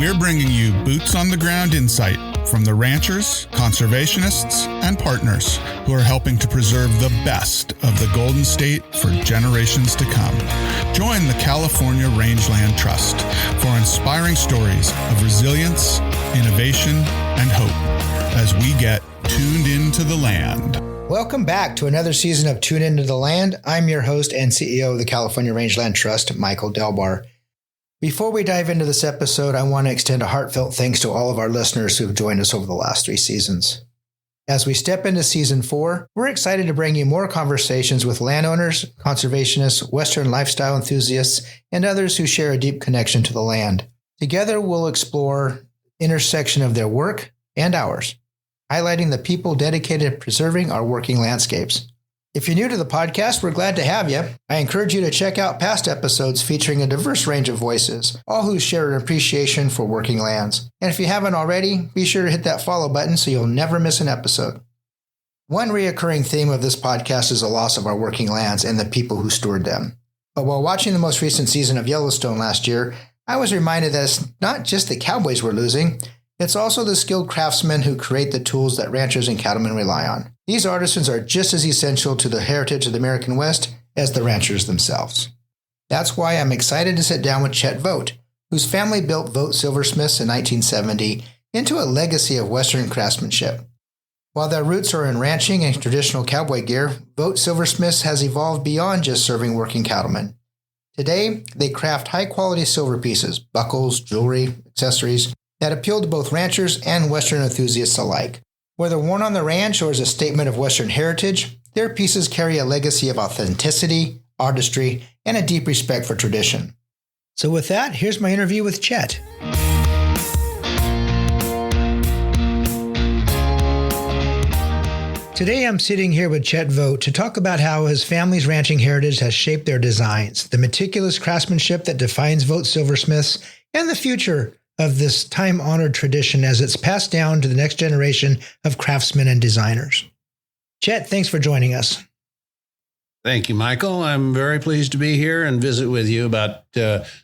We're bringing you boots on the ground insight from the ranchers, conservationists, and partners who are helping to preserve the best of the Golden State for generations to come. Join the California Rangeland Trust for inspiring stories of resilience, innovation, and hope as we get tuned into the land. Welcome back to another season of Tune Into the Land. I'm your host and CEO of the California Rangeland Trust, Michael Delbar. Before we dive into this episode, I want to extend a heartfelt thanks to all of our listeners who have joined us over the last 3 seasons. As we step into season 4, we're excited to bring you more conversations with landowners, conservationists, Western lifestyle enthusiasts, and others who share a deep connection to the land. Together, we'll explore the intersection of their work and ours, highlighting the people dedicated to preserving our working landscapes. If you're new to the podcast, we're glad to have you. I encourage you to check out past episodes featuring a diverse range of voices, all who share an appreciation for working lands. And if you haven't already, be sure to hit that follow button so you'll never miss an episode. One reoccurring theme of this podcast is the loss of our working lands and the people who steward them. But while watching the most recent season of Yellowstone last year, I was reminded that it's not just the cowboys we're losing, it's also the skilled craftsmen who create the tools that ranchers and cattlemen rely on. These artisans are just as essential to the heritage of the American West as the ranchers themselves. That's why I'm excited to sit down with Chet Vogt, whose family built Vogt Silversmiths in 1970 into a legacy of Western craftsmanship. While their roots are in ranching and traditional cowboy gear, Vogt Silversmiths has evolved beyond just serving working cattlemen. Today, they craft high-quality silver pieces, buckles, jewelry, accessories, that appeal to both ranchers and Western enthusiasts alike. Whether worn on the ranch or as a statement of Western heritage, their pieces carry a legacy of authenticity, artistry, and a deep respect for tradition. So with that, here's my interview with Chet. Today I'm sitting here with Chet Vogt to talk about how his family's ranching heritage has shaped their designs, the meticulous craftsmanship that defines Vogt Silversmiths, and the future of this time-honored tradition as it's passed down to the next generation of craftsmen and designers. Chet, thanks for joining us. Thank you, Michael. I'm very pleased to be here and visit with you about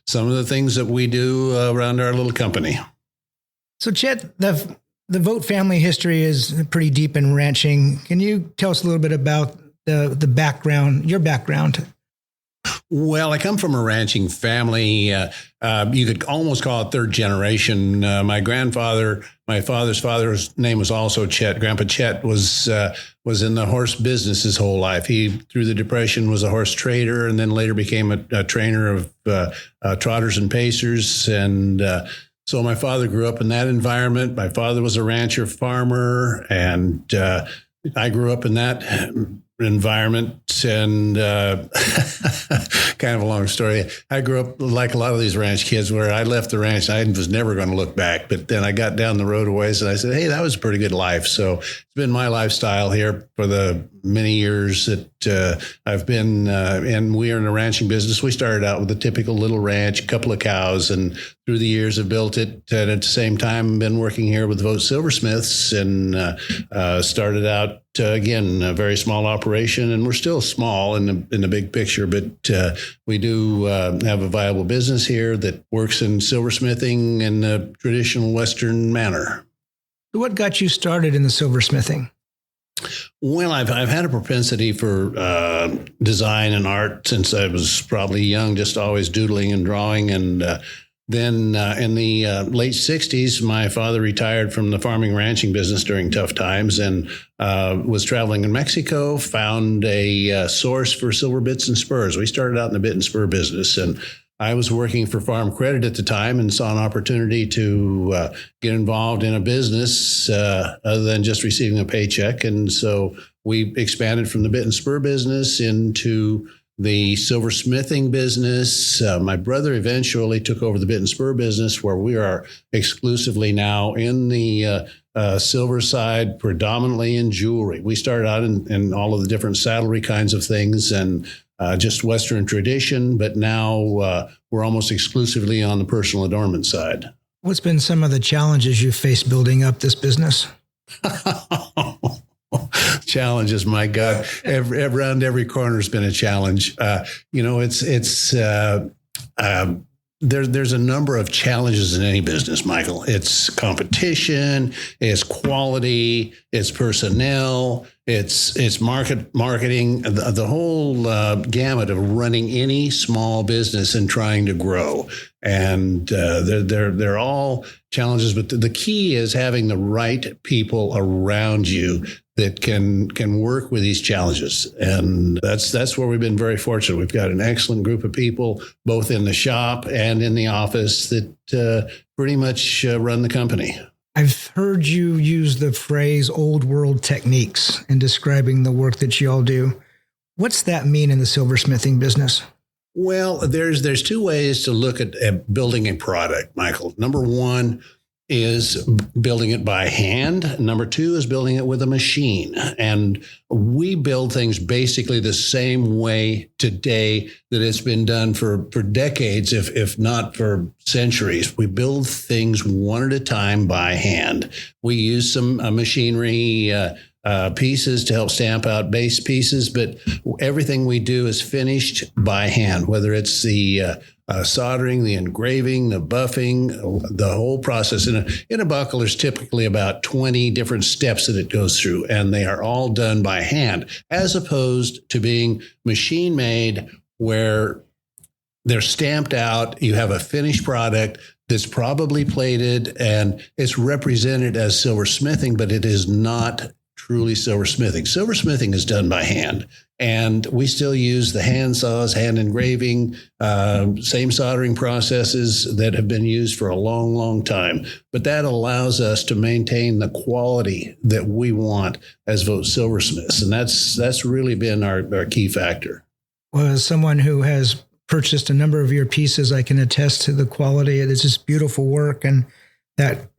some of the things that we do around our little company. So, Chet, the Vogt family history is pretty deep in ranching. Can you tell us a little bit about the background, your background? Well, I come from a ranching family. You could almost call it third generation. My father's father's name was also Chet. Grandpa Chet was in the horse business his whole life. He, through the Depression, was a horse trader and then later became a trainer of trotters and pacers. And so my father grew up in that environment. My father was a rancher farmer, and I grew up in that environment. And kind of a long story. I grew up like a lot of these ranch kids where I left the ranch. I was never going to look back. But then I got down the road a ways and I said, hey, that was a pretty good life. So it's been my lifestyle here for the many years that I've been, and we are in the ranching business. We started out with a typical little ranch, a couple of cows, and through the years have built it. And at the same time, been working here with Vogt Silversmiths and started out, again, a very small operation, and we're still small in the big picture, but we do have a viable business here that works in silversmithing in the traditional Western manner. What got you started in the silversmithing? Well, I've had a propensity for design and art since I was probably young, just always doodling and drawing. And then in the late 60s, my father retired from the farming ranching business during tough times and was traveling in Mexico, found a source for silver bits and spurs. We started out in the bit and spur business, and I was working for Farm Credit at the time and saw an opportunity to get involved in a business other than just receiving a paycheck. And so we expanded from the bit and spur business into the silversmithing business. My brother eventually took over the bit and spur business, where we are exclusively now in the silver side, predominantly in jewelry. We started out in all of the different saddlery kinds of things and just Western tradition, but now we're almost exclusively on the personal adornment side. What's been some of the challenges you faced building up this business? Challenges, my God. Around every corner has been a challenge. It's there's a number of challenges in any business, Michael. It's competition, it's quality, it's personnel, it's marketing, the whole gamut of running any small business and trying to grow. And they're all challenges, but the key is having the right people around you that can work with these challenges. And that's where we've been very fortunate. We've got an excellent group of people, both in the shop and in the office, that pretty much run the company. I've heard you use the phrase old world techniques in describing the work that you all do. What's that mean in the silversmithing business? Well, there's two ways to look at building a product, Michael. Number one is building it by hand. Number two is building it with a machine. And we build things basically the same way today that it's been done for decades, if not for centuries. We build things one at a time by hand. We use some machinery pieces to help stamp out base pieces, but everything we do is finished by hand, whether it's the soldering, the engraving, the buffing, the whole process. In a buckle, there's typically about 20 different steps that it goes through, and they are all done by hand, as opposed to being machine made where they're stamped out. You have a finished product that's probably plated and it's represented as silversmithing, but it is not truly silversmithing. Silversmithing is done by hand. And we still use the hand saws, hand engraving, same soldering processes that have been used for a long, long time. But that allows us to maintain the quality that we want as Vogt Silversmiths. And that's really been our key factor. Well, as someone who has purchased a number of your pieces, I can attest to the quality. It's just beautiful work, and that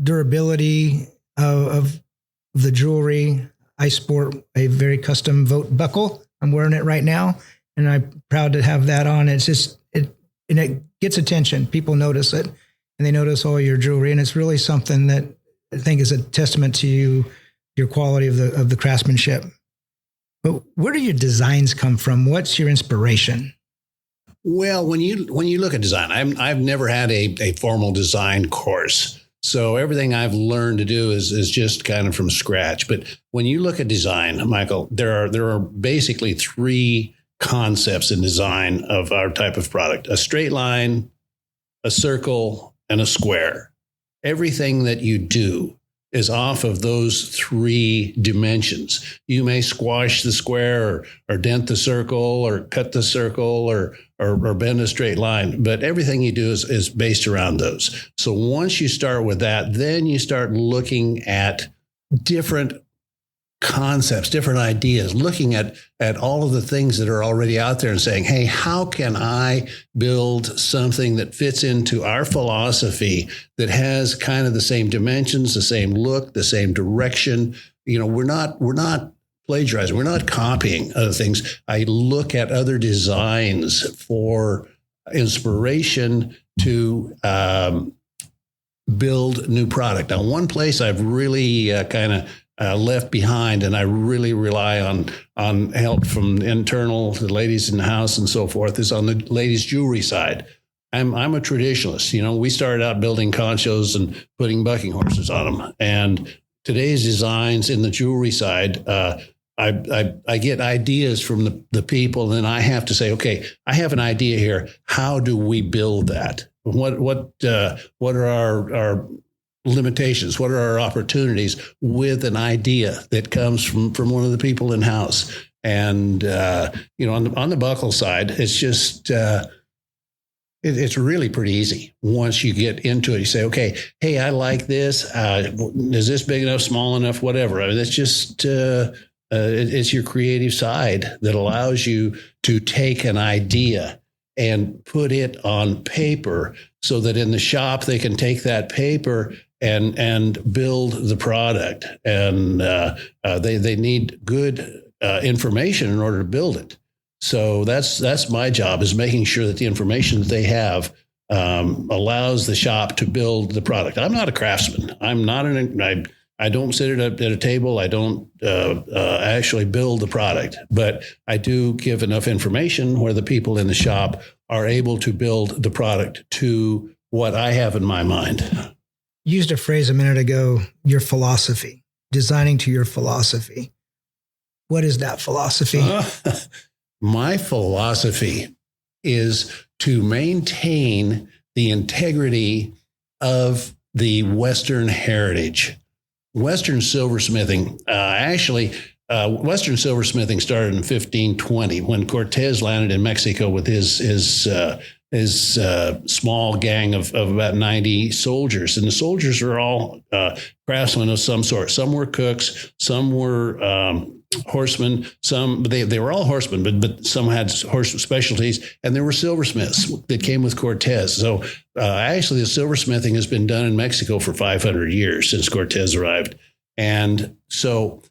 durability of the jewelry. I sport a very custom Vogt buckle. I'm wearing it right now, and I'm proud to have that on. It's just, it gets attention. People notice it, and they notice all your jewelry. And it's really something that I think is a testament to your quality of the craftsmanship. But where do your designs come from? What's your inspiration? Well, when you look at design, I've never had a formal design course. So everything I've learned to do is just kind of from scratch. But when you look at design, Michael, there are basically three concepts in design of our type of product: a straight line, a circle, and a square. Everything that you do is off of those three dimensions. You may squash the square or dent the circle or cut the circle or bend a straight line, but everything you do is based around those. So once you start with that, then you start looking at different concepts, different ideas, looking at all of the things that are already out there and saying, hey, how can I build something that fits into our philosophy that has kind of the same dimensions, the same look, the same direction? You know, we're not plagiarizing. We're not copying other things. I look at other designs for inspiration to build new product. Now, one place I've really kind of left behind, and I really rely on help from internal, the ladies in the house and so forth, is on the ladies' jewelry side. I'm a traditionalist. You know, we started out building conchos and putting bucking horses on them. And today's designs in the jewelry side, I get ideas from the people, and then I have to say, okay, I have an idea here. How do we build that? What are our limitations? What are our opportunities with an idea that comes from one of the people in house? And you know, on the buckle side, it's just it's really pretty easy. Once you get into it, you say, okay, hey, I like this. Is this big enough, small enough, whatever? I mean, it's just it's your creative side that allows you to take an idea and put it on paper, so that in the shop they can take that paper and build the product. And they need good information in order to build it. So that's my job, is making sure that the information that they have allows the shop to build the product. I'm not a craftsman. I don't sit at a table. I don't actually build the product, but I do give enough information where the people in the shop are able to build the product to what I have in my mind. You used a phrase a minute ago, your philosophy, designing to your philosophy. What is that philosophy? My philosophy is to maintain the integrity of the Western heritage. Western silversmithing, Western silversmithing started in 1520 when Cortez landed in Mexico with his small gang of about 90 soldiers. And the soldiers are all craftsmen of some sort. Some were cooks, some were horsemen, they were all horsemen, but some had horse specialties, and there were silversmiths that came with Cortez. So actually the silversmithing has been done in Mexico for 500 years since Cortez arrived. And so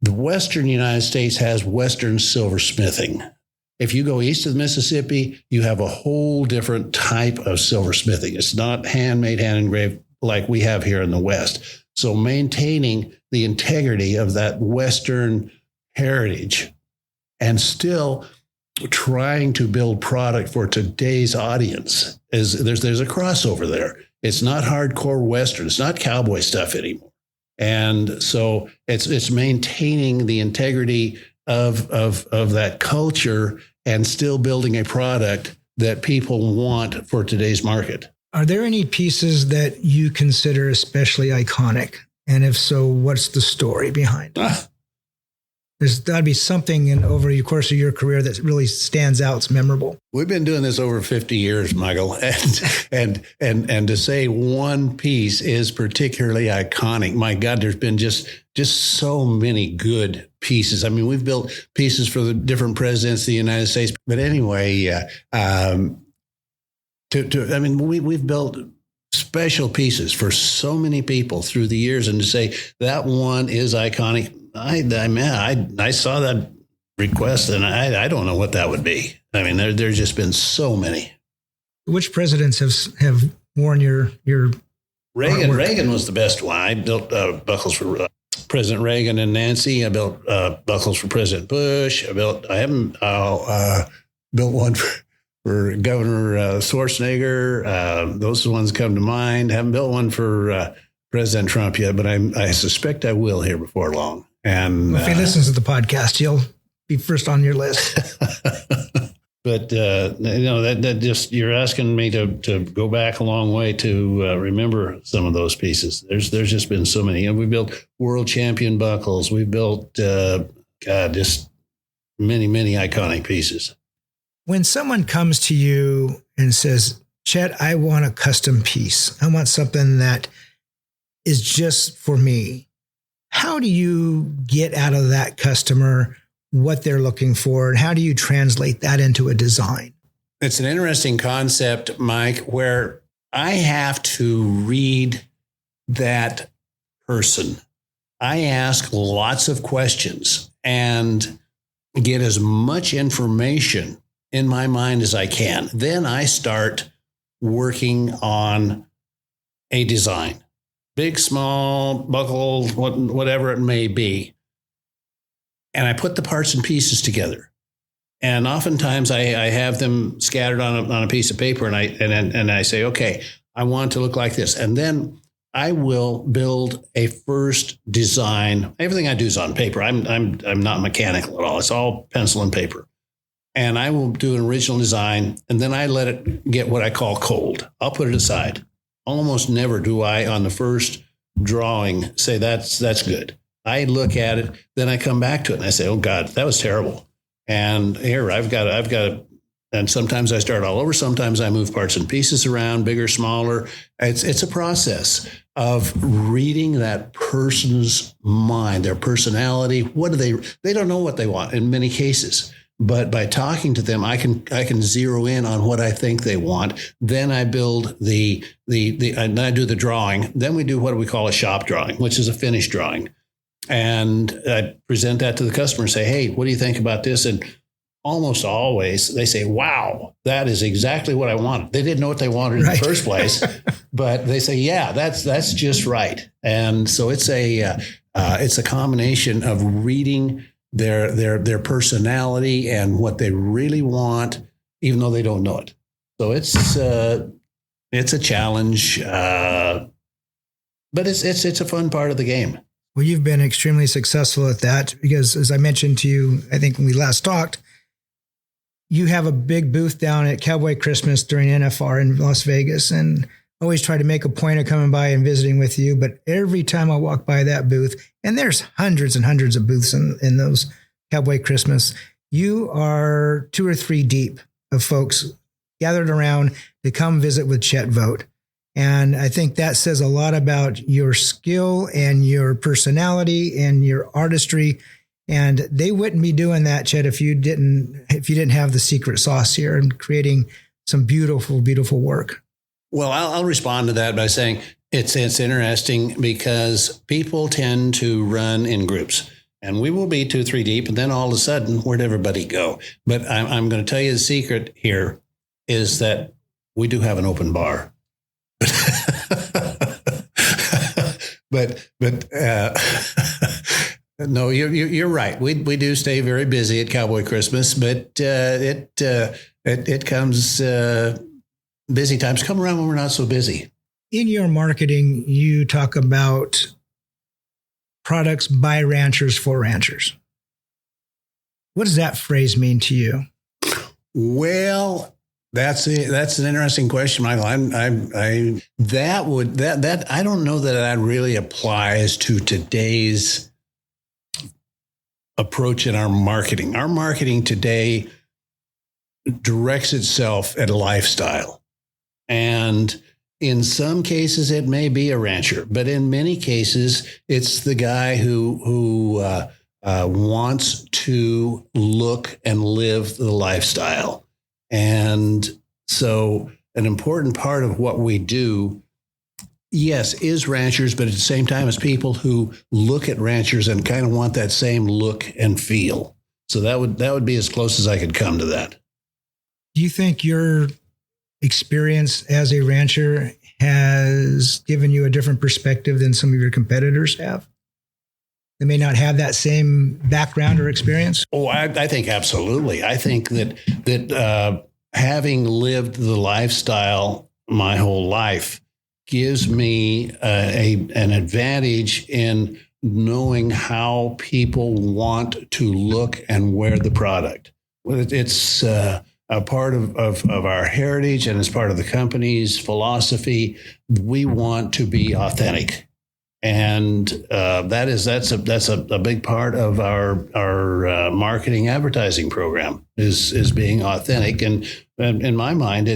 the Western United States has Western silversmithing. If you go east of the Mississippi, you have a whole different type of silversmithing. It's not handmade, hand engraved like we have here in the West. So maintaining the integrity of that Western heritage and still trying to build product for today's audience there's a crossover there. It's not hardcore Western. It's not cowboy stuff anymore. And so it's maintaining the integrity of that culture and still building a product that people want for today's market. Are there any pieces that you consider especially iconic? And if so, what's the story behind it? There's got to be something over the course of your career that really stands out, it's memorable. We've been doing this over 50 years, Michael, and to say one piece is particularly iconic. My God, there's been just so many good pieces. I mean, we've built pieces for the different presidents of the United States. But anyway, we've built special pieces for so many people through the years, and to say that one is iconic. I saw that request, and I don't know what that would be. I mean, there's just been so many. Which presidents have worn your Reagan? artwork? Reagan was the best one. I built buckles for President Reagan and Nancy. I built buckles for President Bush. I built one for Governor Schwarzenegger. Those are the ones that come to mind. I haven't built one for President Trump yet, but I suspect I will here before long. And if he listens to the podcast, he'll be first on your list. But that just, you're asking me to go back a long way to remember some of those pieces. There's just been so many. And we built world champion buckles. We built just many iconic pieces. When someone comes to you and says, Chet, I want a custom piece. I want something that is just for me. How do you get out of that customer what they're looking for, and how do you translate that into a design? It's an interesting concept, Mike, where I have to read that person. I ask lots of questions and get as much information in my mind as I can. Then I start working on a design. Big, small, buckle, whatever it may be. And I put the parts and pieces together. And oftentimes I have them scattered on a piece of paper, and I say, okay, I want it to look like this. And then I will build a first design. Everything I do is on paper. I'm not mechanical at all. It's all pencil and paper. And I will do an original design, and then I let it get what I call cold. I'll put it aside. Almost never do I, on the first drawing, say that's good. I look at it, then I come back to it and I say, oh God, that was terrible. And here I've got and sometimes I start all over. Sometimes I move parts and pieces around, bigger, smaller. It's a process of reading that person's mind, their personality. What do they don't know what they want in many cases. But by talking to them, I can zero in on what I think they want. Then I build and I do the drawing. Then we do what we call a shop drawing, which is a finished drawing. And I present that to the customer and say, hey, what do you think about this? And almost always they say, wow, that is exactly what I wanted. They didn't know what they wanted in the first place, but they say, yeah, that's just right. And so it's a combination of reading their personality and what they really want, even though they don't know it. So it's a challenge, but it's a fun part of the game. Well, you've been extremely successful at that because, as I mentioned to you, I think when we last talked, you have a big booth down at Cowboy Christmas during NFR in Las Vegas, and always try to make a point of coming by and visiting with you. But every time I walk by that booth, and there's hundreds and hundreds of booths in those Cowboy Christmas, you are 2 or 3 deep of folks gathered around to come visit with Chet Vogt. And I think that says a lot about your skill and your personality and your artistry. And they wouldn't be doing that, Chet, if you didn't have the secret sauce here and creating some beautiful, beautiful work. Well, I'll respond to that by saying it's interesting because people tend to run in groups, and we will be 2 or 3 deep, and then all of a sudden, where'd everybody go? But I'm going to tell you the secret here is that we do have an open bar. but no, you're right. We do stay very busy at Cowboy Christmas, but it comes. Busy times come around when we're not so busy. In your marketing, you talk about products by ranchers for ranchers. What does that phrase mean to you? Well, that's an interesting question, Michael. I don't know that really applies to today's approach in our marketing. Our marketing today directs itself at a lifestyle. And in some cases, it may be a rancher, but in many cases, it's the guy who wants to look and live the lifestyle. And so an important part of what we do, yes, is ranchers, but at the same time, it's people who look at ranchers and kind of want that same look and feel. So that would be as close as I could come to that. Do you think your experience as a rancher has given you a different perspective than some of your competitors have? They may not have that same background or experience. Oh, I think absolutely. I think that having lived the lifestyle my whole life gives me an advantage in knowing how people want to look and wear the product. It's a part of our heritage, and as part of the company's philosophy, we want to be authentic, and that's a big part of our marketing advertising program is being authentic. And in my mind,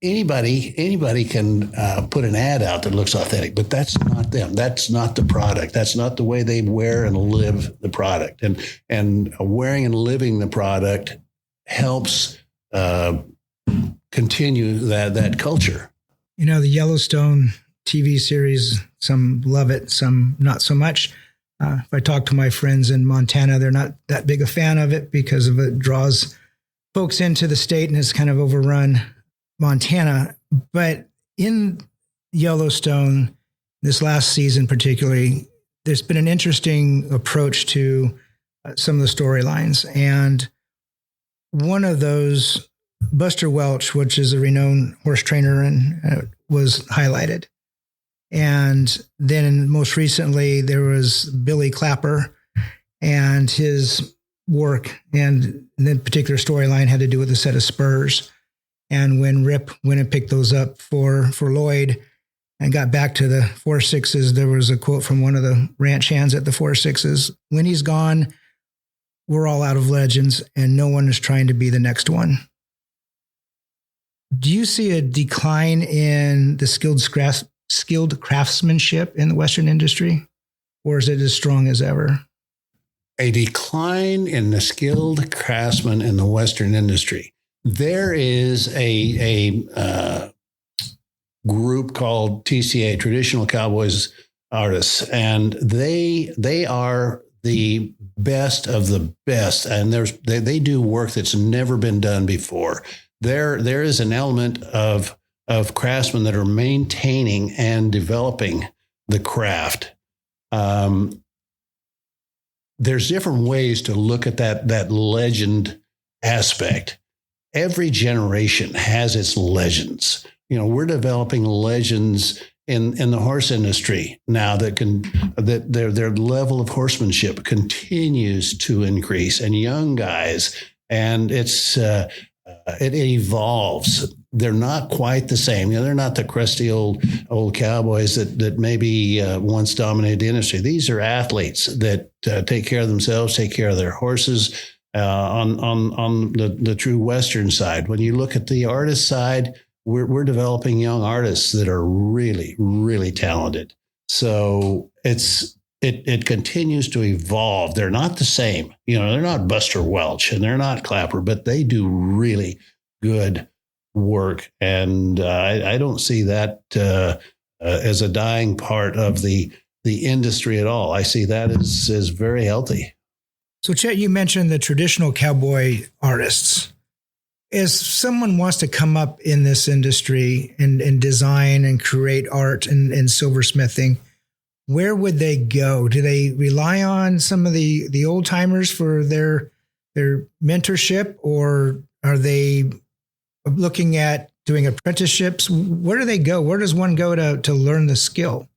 anybody can put an ad out that looks authentic, but that's not them. That's not the product. That's not the way they wear and live the product. And wearing and living the product helps continue that culture. You know, the Yellowstone TV series, some love it, some not so much. If I talk to my friends in Montana, they're not that big a fan of it because of it draws folks into the state and has kind of overrun Montana. But in Yellowstone, this last season particularly, there's been an interesting approach to some of the storylines. And one of those, Buster Welch, which is a renowned horse trainer, and was highlighted. And then most recently, there was Billy Clapper and his work. And the particular storyline had to do with a set of spurs. And when Rip went and picked those up for Lloyd and got back to the 4.6s, there was a quote from one of the ranch hands at the 4.6s. When he's gone, we're all out of legends and no one is trying to be the next one. Do you see a decline in the skilled craftsmanship in the Western industry, or is it as strong as ever? A decline in the skilled craftsman in the Western industry. There is a group called TCA, Traditional Cowboys Artists, and they are the best of the best, and they do work that's never been done before. There is an element of craftsmen that are maintaining and developing the craft. There's different ways to look at that legend aspect. every generation has its legends. We're developing legends in the horse industry now that their level of horsemanship continues to increase, and young guys, and it evolves. They're not quite the same. They're not the crusty old cowboys that maybe once dominated the industry. These are athletes that take care of themselves, take care of their horses. On the true Western side, when you look at the artist side, we're developing young artists that are really, really talented. So it continues to evolve. They're not the same. They're not Buster Welch and they're not Clapper, but they do really good work. And I don't see that as a dying part of the industry at all. I see that as very healthy. So, Chet, you mentioned the traditional cowboy artists. As someone wants to come up in this industry and design and create art and silversmithing, where would they go? Do they rely on some of the old timers for their mentorship, or are they looking at doing apprenticeships? Where do they go? Where does one go to learn the skill?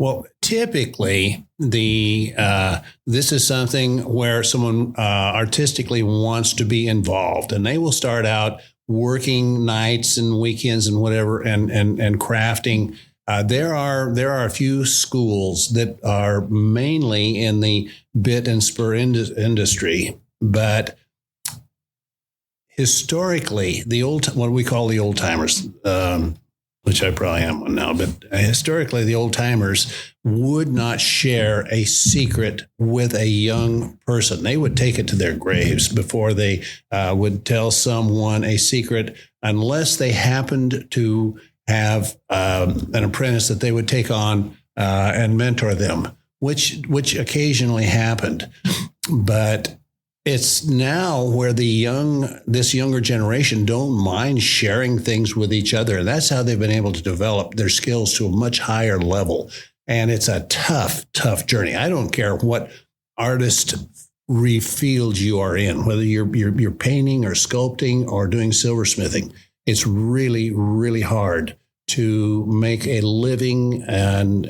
Well, typically, this is something where someone artistically wants to be involved, and they will start out working nights and weekends and whatever, and crafting. There are a few schools that are mainly in the bit and spur industry, but historically, what we call the old timers. Which I probably am one now, but historically, the old timers would not share a secret with a young person. They would take it to their graves before they would tell someone a secret, unless they happened to have an apprentice that they would take on and mentor them, which occasionally happened. But it's now where this younger generation don't mind sharing things with each other. And that's how they've been able to develop their skills to a much higher level. And it's a tough, tough journey. I don't care what artistry field you are in, whether you're painting or sculpting or doing silversmithing. It's really, really hard to make a living and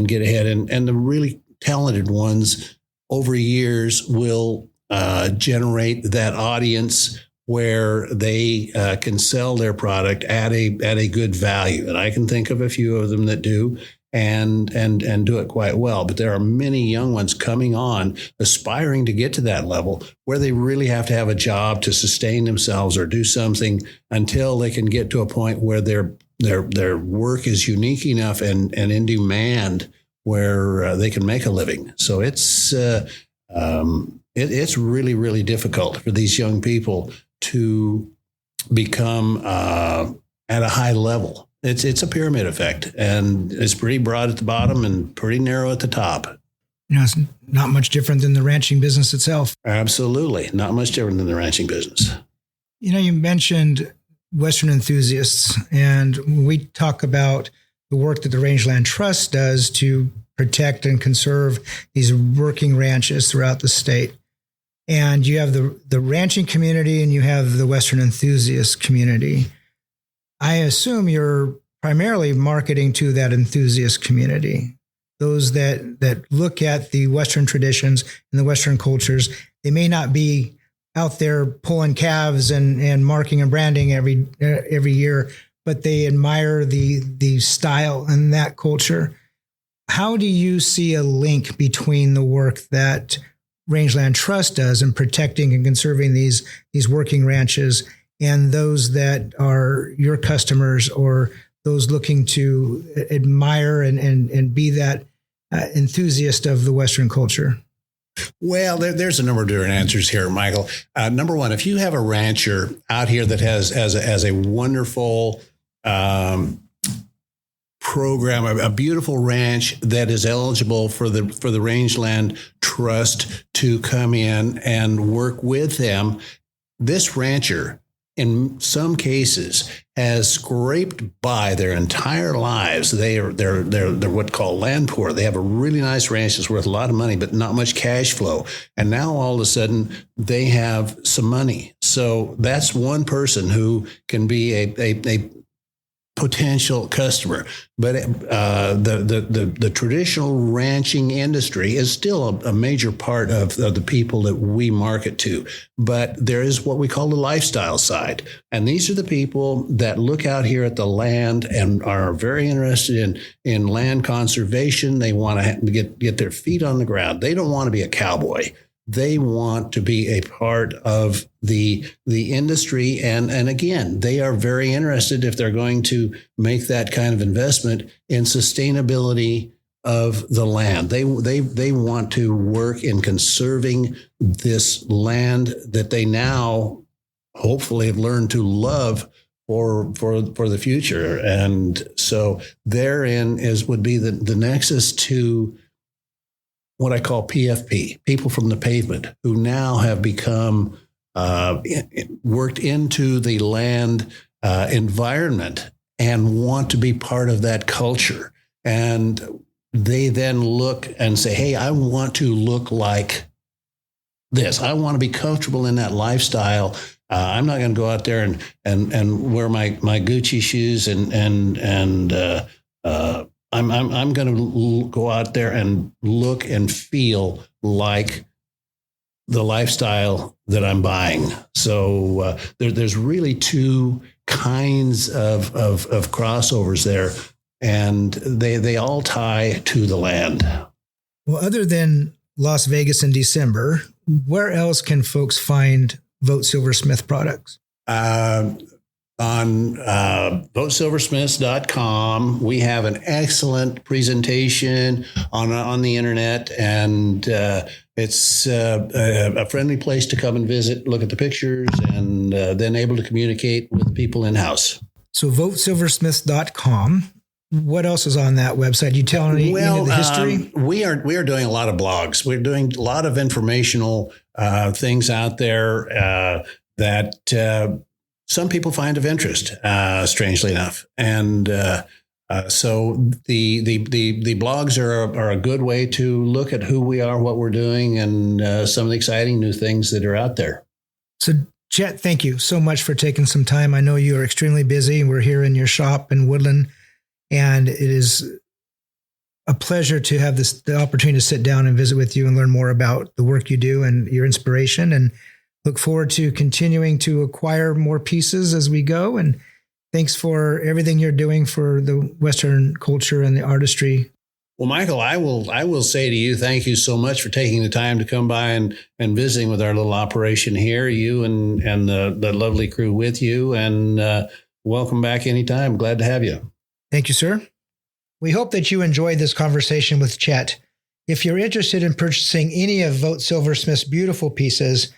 get ahead. And the really talented ones over years will generate that audience where they can sell their product at a good value. And I can think of a few of them that do and do it quite well. But there are many young ones coming on, aspiring to get to that level where they really have to have a job to sustain themselves or do something until they can get to a point where their work is unique enough and in demand where they can make a living. So it's really, really difficult for these young people to become at a high level. It's a pyramid effect, and it's pretty broad at the bottom and pretty narrow at the top. It's not much different than the ranching business itself. Absolutely. Not much different than the ranching business. You mentioned Western enthusiasts, and when we talk about the work that the Rangeland Trust does to protect and conserve these working ranches throughout the state. And you have the ranching community and you have the Western enthusiast community. I assume you're primarily marketing to that enthusiast community, those that look at the Western traditions and the Western cultures. They may not be out there pulling calves and marking and branding every year, but they admire the style and that culture. How do you see a link between the work that Rangeland Trust does in protecting and conserving these working ranches and those that are your customers or those looking to admire and be that enthusiast of the Western culture? Well, there's a number of different answers here, Michael. Number one, if you have a rancher out here that has a wonderful program, a beautiful ranch that is eligible for the Rangeland Trust to come in and work with them, this rancher in some cases has scraped by their entire lives. They're what called land poor. They have a really nice ranch that's worth a lot of money, but not much cash flow. And now all of a sudden they have some money. So that's one person who can be a potential customer. But the traditional ranching industry is still a major part of the people that we market to. But there is what we call the lifestyle side. And these are the people that look out here at the land and are very interested in land conservation. They want to get their feet on the ground. They don't want to be a cowboy. They want to be a part of the industry. And again, they are very interested, if they're going to make that kind of investment, in sustainability of the land. They want to work in conserving this land that they now hopefully have learned to love for the future. And so therein would be the nexus to what I call PFP, people from the pavement, who now have become worked into the land environment and want to be part of that culture. And they then look and say, hey, I want to look like this. I want to be comfortable in that lifestyle. I'm not going to go out there and wear my Gucci shoes and I'm going to go out there and look and feel like the lifestyle that I'm buying. So there's really two kinds of crossovers there, and they all tie to the land. Well, other than Las Vegas in December, where else can folks find Vogt Silversmith products? On VogtSilversmiths.com, we have an excellent presentation on the internet, and it's a friendly place to come and visit, look at the pictures, and then able to communicate with people in-house. So VogtSilversmiths.com. What else is on that website? You tell any of the history? We are doing a lot of blogs. We're doing a lot of informational things out there that some people find of interest, strangely enough. And so the blogs are a good way to look at who we are, what we're doing, and some of the exciting new things that are out there. So, Chet, thank you so much for taking some time. I know you are extremely busy. We're here in your shop in Woodland, and it is a pleasure to have the opportunity to sit down and visit with you and learn more about the work you do and your inspiration, and look forward to continuing to acquire more pieces as we go. And thanks for everything you're doing for the Western culture and the artistry. Well, Michael, I will say to you, thank you so much for taking the time to come by and visiting with our little operation here, you and the lovely crew with you. And welcome back anytime. Glad to have you. Thank you, sir. We hope that you enjoyed this conversation with Chet. If you're interested in purchasing any of Vogt Silversmith's beautiful pieces,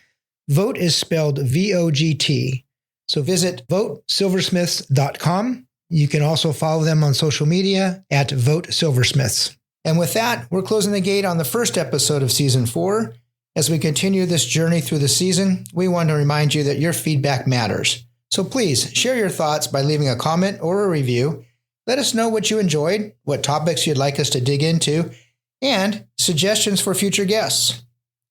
Vogt is spelled VOGT. So visit VogtSilversmiths.com. You can also follow them on social media at Vogt Silversmiths. And with that, we're closing the gate on the first episode of Season 4. As we continue this journey through the season, we want to remind you that your feedback matters. So please share your thoughts by leaving a comment or a review. Let us know what you enjoyed, what topics you'd like us to dig into, and suggestions for future guests.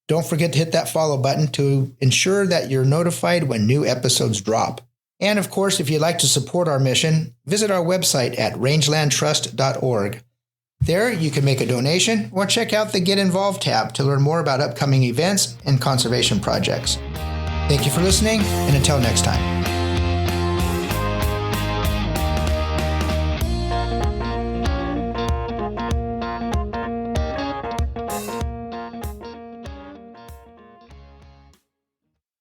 Don't forget to hit that follow button to ensure that you're notified when new episodes drop. And of course, if you'd like to support our mission, visit our website at rangelandtrust.org. There, you can make a donation or check out the Get Involved tab to learn more about upcoming events and conservation projects. Thank you for listening, and until next time.